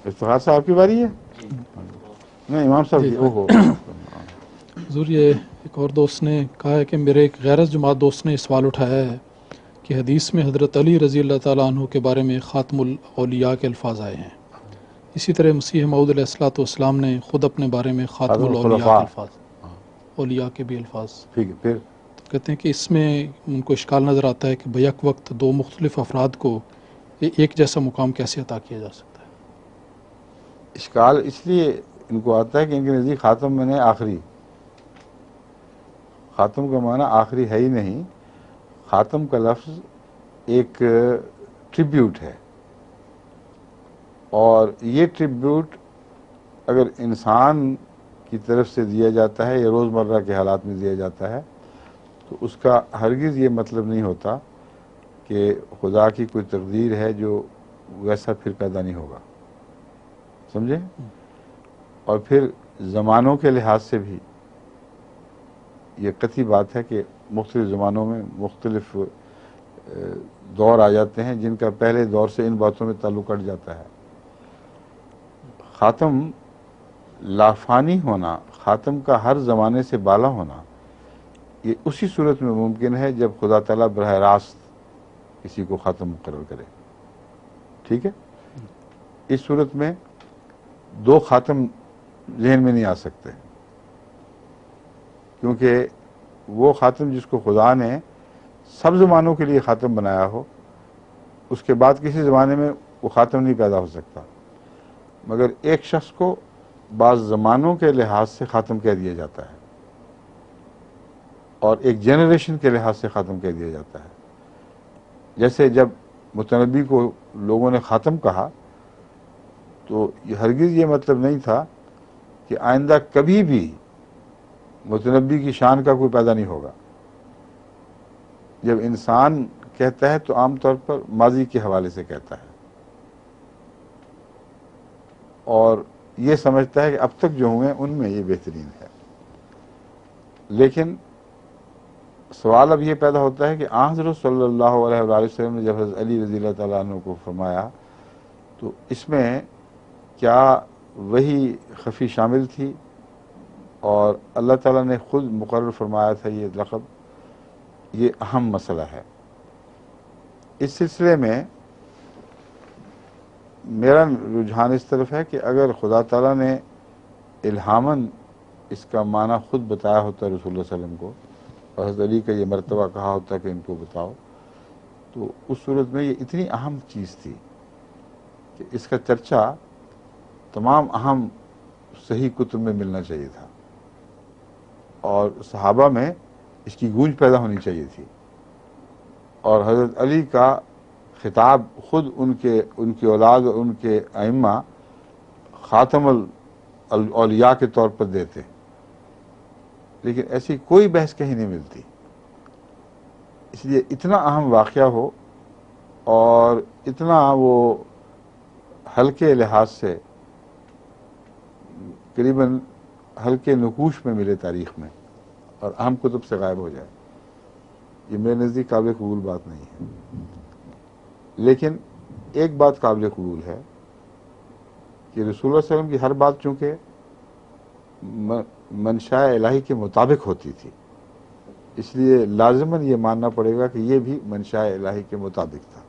افتخار صاحب کی باری ہے؟ نہیں، امام صاحب جی کی. جی اوہو. حضور، یہ ایک اور دوست نے کہا ہے کہ میرے ایک غیرت جماعت دوست نے یہ سوال اٹھایا ہے کہ حدیث میں حضرت علی رضی اللہ تعالیٰ عنہ کے بارے میں خاتم الاولیاء کے الفاظ آئے ہیں، اسی طرح مسیح موعود علیہ الصلوۃ والسلام نے خود اپنے بارے میں خاتم خاتم الاولیاء الخلفاء. کے الفاظ، اولیاء کے بھی الفاظ. ٹھیک ہے. پھر تو کہتے ہیں کہ اس میں ان کو اشکال نظر آتا ہے کہ بیک وقت دو مختلف افراد کو ایک جیسا مقام کیسے عطا کیا جا سکتا ہے. اشکال اس لیے ان کو آتا ہے کہ ان کے نزدیک خاتم میں نے آخری. خاتم کا معنی آخری ہے ہی نہیں. خاتم کا لفظ ایک ٹریبیوٹ ہے، اور یہ ٹریبیوٹ اگر انسان کی طرف سے دیا جاتا ہے یا روزمرہ کے حالات میں دیا جاتا ہے تو اس کا ہرگز یہ مطلب نہیں ہوتا کہ خدا کی کوئی تقدیر ہے جو ویسا پھر پیدا نہیں ہوگا. سمجھے؟ اور پھر زمانوں کے لحاظ سے بھی یہ قطعی بات ہے کہ مختلف زمانوں میں مختلف دور آ جاتے ہیں جن کا پہلے دور سے ان باتوں میں تعلق کٹ جاتا ہے. خاتم لافانی ہونا، خاتم کا ہر زمانے سے بالا ہونا، یہ اسی صورت میں ممکن ہے جب خدا تعالیٰ براہ راست کسی کو خاتم مقرر کرے. ٹھیک ہے؟ اس صورت میں دو خاتم ذہن میں نہیں آ سکتے، کیونکہ وہ خاتم جس کو خدا نے سب زمانوں کے لیے خاتم بنایا ہو، اس کے بعد کسی زمانے میں وہ خاتم نہیں پیدا ہو سکتا. مگر ایک شخص کو بعض زمانوں کے لحاظ سے خاتم کہہ دیا جاتا ہے اور ایک جنریشن کے لحاظ سے خاتم کہہ دیا جاتا ہے. جیسے جب متنبی کو لوگوں نے خاتم کہا تو یہ ہرگز یہ مطلب نہیں تھا کہ آئندہ کبھی بھی متنبی کی شان کا کوئی پیدا نہیں ہوگا. جب انسان کہتا ہے تو عام طور پر ماضی کے حوالے سے کہتا ہے اور یہ سمجھتا ہے کہ اب تک جو ہوئے ان میں یہ بہترین ہے. لیکن سوال اب یہ پیدا ہوتا ہے کہ حضرت صلی اللہ علیہ وآلہ وسلم نے جب حضرت علی رضی اللہ تعالیٰ عنہ کو فرمایا تو اس میں کیا وہی خفی شامل تھی اور اللہ تعالیٰ نے خود مقرر فرمایا تھا یہ لقب؟ یہ اہم مسئلہ ہے. اس سلسلے میں میرا رجحان اس طرف ہے کہ اگر خدا تعالیٰ نے الہاماً اس کا معنی خود بتایا ہوتا رسول اللہ صلی اللہ علیہ وسلم کو اور حضرت علی کا یہ مرتبہ کہا ہوتا کہ ان کو بتاؤ، تو اس صورت میں یہ اتنی اہم چیز تھی کہ اس کا چرچا تمام اہم صحیح کتب میں ملنا چاہیے تھا اور صحابہ میں اس کی گونج پیدا ہونی چاہیے تھی. اور حضرت علی کا خطاب خود ان کی اولاد اور ان کے ائمہ خاتم الاولیاء کے طور پر دیتے، لیکن ایسی کوئی بحث کہیں نہیں ملتی. اس لیے اتنا اہم واقعہ ہو اور اتنا وہ ہلکے لحاظ سے قریباً ہلکے نقوش میں ملے تاریخ میں اور اہم کتب سے غائب ہو جائے، یہ میرے نزدیک قابل قبول بات نہیں ہے. لیکن ایک بات قابل قبول ہے کہ رسول اللہ صلی اللہ علیہ وسلم کی ہر بات چونکہ منشاء الہی کے مطابق ہوتی تھی، اس لیے لازماً یہ ماننا پڑے گا کہ یہ بھی منشاء الہی کے مطابق تھا.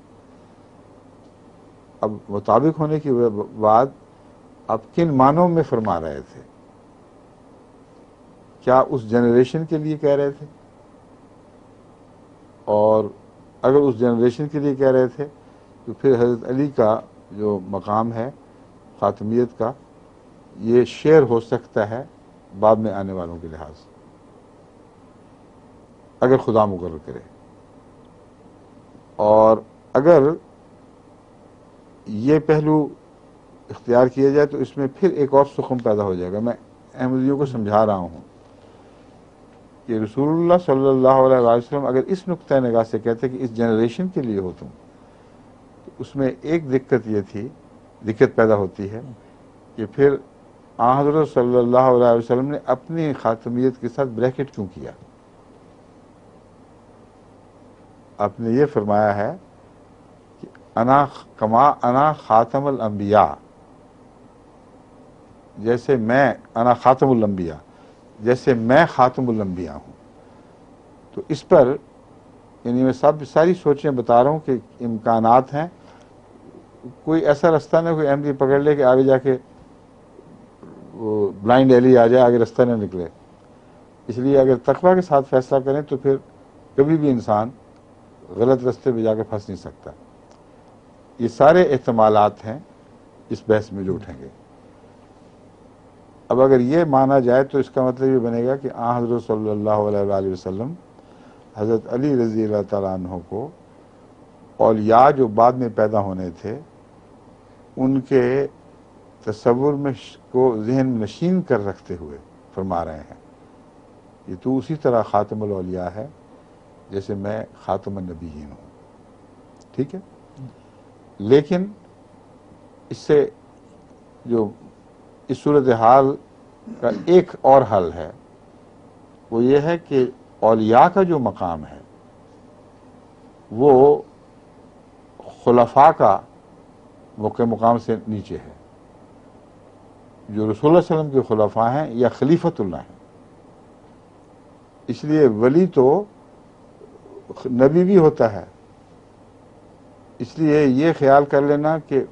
اب مطابق ہونے کی بعد اب کن معنوں میں فرما رہے تھے؟ کیا اس جنریشن کے لیے کہہ رہے تھے؟ اور اگر اس جنریشن کے لیے کہہ رہے تھے تو پھر حضرت علی کا جو مقام ہے خاتمیت کا یہ شیئر ہو سکتا ہے بعد میں آنے والوں کے لحاظ سے اگر خدا مقرر کرے. اور اگر یہ پہلو اختیار کیا جائے تو اس میں پھر ایک اور سخن پیدا ہو جائے گا. میں احمدیوں کو سمجھا رہا ہوں کہ رسول اللہ صلی اللہ علیہ وسلم اگر اس نقطۂ نگاہ سے کہتے کہ اس جنریشن کے لیے ہو تم، تو اس میں ایک دقت پیدا ہوتی ہے کہ پھر حضرت صلی اللہ علیہ وسلم نے اپنی خاتمیت کے ساتھ بریکٹ کیوں کیا؟ آپ نے یہ فرمایا ہے کہ انا خاتم الانبیاء، جیسے میں انا خاتم الانبیاء، جیسے میں خاتم الانبیاء ہوں. تو اس پر یعنی میں ساری سوچیں بتا رہا ہوں کہ امکانات ہیں. کوئی ایسا راستہ نہ کوئی احمدی پکڑ لے کہ آگے جا کے وہ بلائنڈ ایلی آ جائے، آگے راستہ نہ نکلے. اس لیے اگر تقویٰ کے ساتھ فیصلہ کریں تو پھر کبھی بھی انسان غلط راستے پہ جا کے پھنس نہیں سکتا. یہ سارے احتمالات ہیں اس بحث میں جو اٹھیں گے. اب اگر یہ مانا جائے تو اس کا مطلب یہ بنے گا کہ حضرت صلی اللہ علیہ وآلہ وسلم حضرت علی رضی اللہ تعالیٰ عنہ کو اولیاء جو بعد میں پیدا ہونے تھے ان کے تصور میں کو ذہن میں نشین کر رکھتے ہوئے فرما رہے ہیں یہ تو اسی طرح خاتم الاولیاء ہے جیسے میں خاتم النبیین ہوں. ٹھیک ہے. لیکن اس سے جو اس صورتحال کا ایک اور حل ہے وہ یہ ہے کہ اولیاء کا جو مقام ہے وہ خلفاء کا مقام سے نیچے ہے. جو رسول اللہ علیہ وسلم کے خلفاء ہیں یا خلیفۃ اللہ ہیں. اس لیے ولی تو نبی بھی ہوتا ہے. اس لیے یہ خیال کر لینا کہ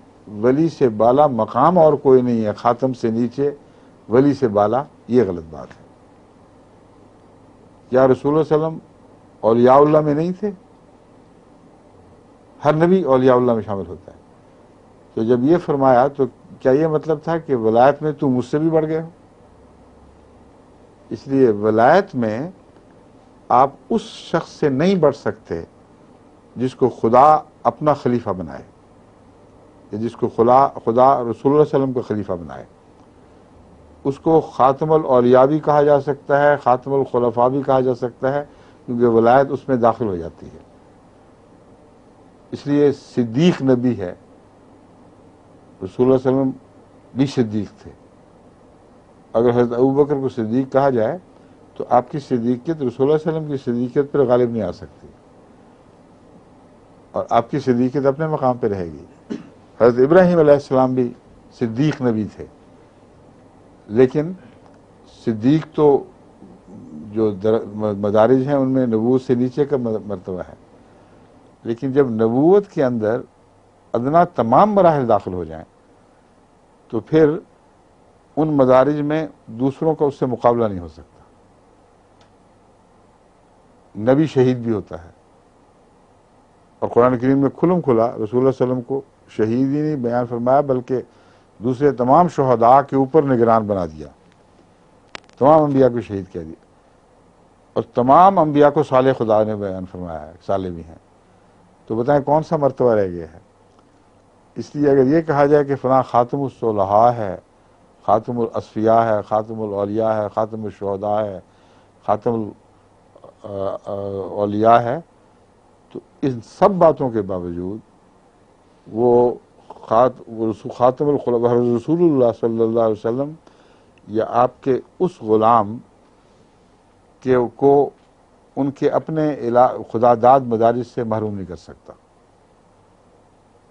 ولی سے بالا مقام اور کوئی نہیں ہے، خاتم سے نیچے ولی سے بالا، یہ غلط بات ہے. کیا رسول اللہ علیہ وسلم اولیاء اللہ میں نہیں تھے؟ ہر نبی اولیاء اللہ میں شامل ہوتا ہے. تو جب یہ فرمایا تو کیا یہ مطلب تھا کہ ولایت میں تو مجھ سے بھی بڑھ گئے ہو؟ اس لیے ولایت میں آپ اس شخص سے نہیں بڑھ سکتے جس کو خدا اپنا خلیفہ بنائے یا جس کو خدا رسول اللہ علیہ وسلم کا خلیفہ بنائے. اس کو خاتم الاولیاء بھی کہا جا سکتا ہے، خاتم الخلفاء بھی کہا جا سکتا ہے، کیونکہ ولایت اس میں داخل ہو جاتی ہے. اس لیے صدیق نبی ہے. رسول اللہ علیہ وسلم بھی صدیق تھے. اگر حضرت ابوبکر کو صدیق کہا جائے تو آپ کی صدیقیت رسول اللہ علیہ وسلم کی صدیقیت پر غالب نہیں آ سکتی، اور آپ کی صدیقیت اپنے مقام پہ رہے گی. حضرت ابراہیم علیہ السلام بھی صدیق نبی تھے، لیکن صدیق تو جو مدارج ہیں ان میں نبوت سے نیچے کا مرتبہ ہے. لیکن جب نبوت کے اندر ادنا تمام مراحل داخل ہو جائیں تو پھر ان مدارج میں دوسروں کا اس سے مقابلہ نہیں ہو سکتا. نبی شہید بھی ہوتا ہے، اور قرآن کریم میں کھلم کھلا رسول اللہ صلی اللہ علیہ وسلم کو شہید ہی نہیں بیان فرمایا بلکہ دوسرے تمام شہداء کے اوپر نگران بنا دیا. تمام انبیاء کو شہید کہہ دیا، اور تمام انبیاء کو صالح خدا نے بیان فرمایا ہے، صالح بھی ہیں. تو بتائیں کون سا مرتبہ رہ گیا ہے؟ اس لیے اگر یہ کہا جائے کہ فلاں خاتم الصلحاء ہے، خاتم الاصفیاء ہے، خاتم الاولیاء ہے، خاتم الشہداء ہے، خاتم الاولیاء ہے، تو ان سب باتوں کے باوجود وہ خاتم الخلفاء رسول اللہ صلی اللہ علیہ وسلم یا آپ کے اس غلام کو ان کے اپنے خدا داد مدارج سے محروم نہیں کر سکتا،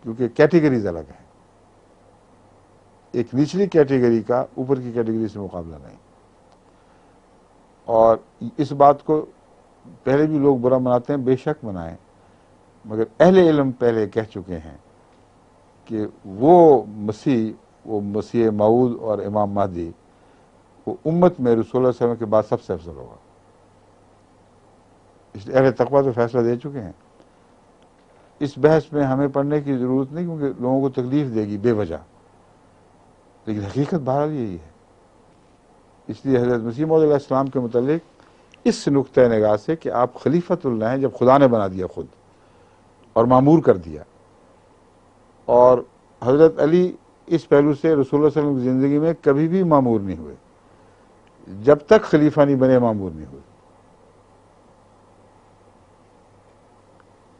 کیونکہ کیٹیگریز الگ ہیں. ایک نچلی کیٹیگری کا اوپر کی کیٹیگری سے مقابلہ نہیں. اور اس بات کو پہلے بھی لوگ برا مناتے ہیں، بے شک منائیں، مگر اہل علم پہلے کہہ چکے ہیں کہ وہ مسیح موعود اور امام مہدی وہ امت میں رسول اللہ صلی اللہ علیہ وسلم کے بعد سب سے افضل ہوگا. اس لیے اہل تقویٰ تو فیصلہ دے چکے ہیں. اس بحث میں ہمیں پڑھنے کی ضرورت نہیں، کیونکہ لوگوں کو تکلیف دے گی بے وجہ، لیکن حقیقت بہرحال یہی ہے. اس لیے حضرت مسیح موعود علیہ السلام کے متعلق اس نقطۂ نگاہ سے کہ آپ خلیفۃ اللہ ہیں جب خدا نے بنا دیا خود اور معمور کر دیا، اور حضرت علی اس پہلو سے رسول اللہ صلی اللہ علیہ وسلم کی زندگی میں کبھی بھی معمور نہیں ہوئے، جب تک خلیفہ نہیں بنے معمور نہیں ہوئے.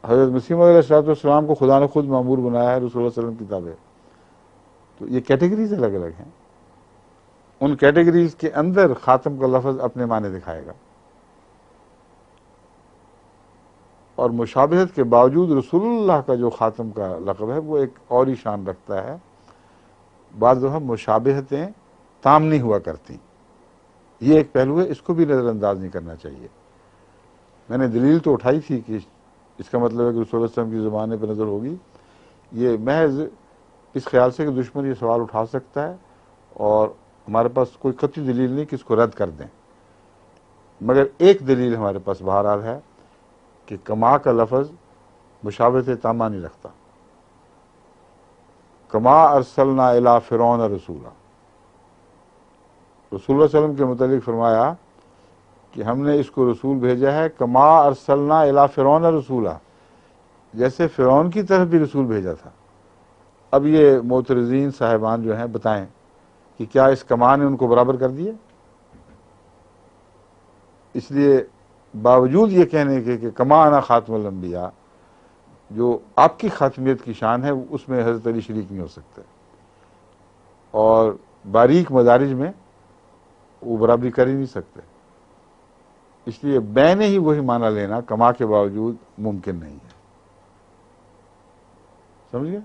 حضرت مسیح موعود علیہ السلام کو خدا نے خود معمور بنایا ہے رسول اللہ صلی اللہ علیہ وسلم کی تابع. تو یہ کیٹیگریز الگ الگ ہیں. ان کیٹیگریز کے اندر خاتم کا لفظ اپنے معنی دکھائے گا، اور مشابہت کے باوجود رسول اللہ کا جو خاتم کا لقب ہے وہ ایک اور ہی شان رکھتا ہے. بعض دفعہ مشابہتیں تام نہیں ہوا کرتی. یہ ایک پہلو ہے, اس کو بھی نظر انداز نہیں کرنا چاہیے. میں نے دلیل تو اٹھائی تھی کہ اس کا مطلب ہے کہ رسول اللہ علیہ وسلم کی زبان پہ نظر ہوگی. یہ محض اس خیال سے کہ دشمن یہ سوال اٹھا سکتا ہے اور ہمارے پاس کوئی قطعی دلیل نہیں کہ اس کو رد کر دیں. مگر ایک دلیل ہمارے پاس بہرحال ہے کہ کما کا لفظ مشابہت تامہ نہیں رکھتا. کما ارسلنا الی فرعون رسولا, رسول اللہ علیہ وسلم کے متعلق فرمایا کہ ہم نے اس کو رسول بھیجا ہے کما ارسلنا الی فرعون رسولا, جیسے فرعون کی طرف بھی رسول بھیجا تھا. اب یہ معترضین صاحبان جو ہیں بتائیں کہ کیا اس کما نے ان کو برابر کر دیا؟ اس لیے باوجود یہ کہنے کے کہ کما انا خاتم الانبیاء, جو آپ کی خاتمیت کی شان ہے اس میں حضرت علی شریک نہیں ہو سکتے, اور باریک مدارج میں وہ برابری کر ہی نہیں سکتے. اس لیے میں نے ہی وہی معنی لینا کما کے باوجود ممکن نہیں ہے. سمجھ گئے؟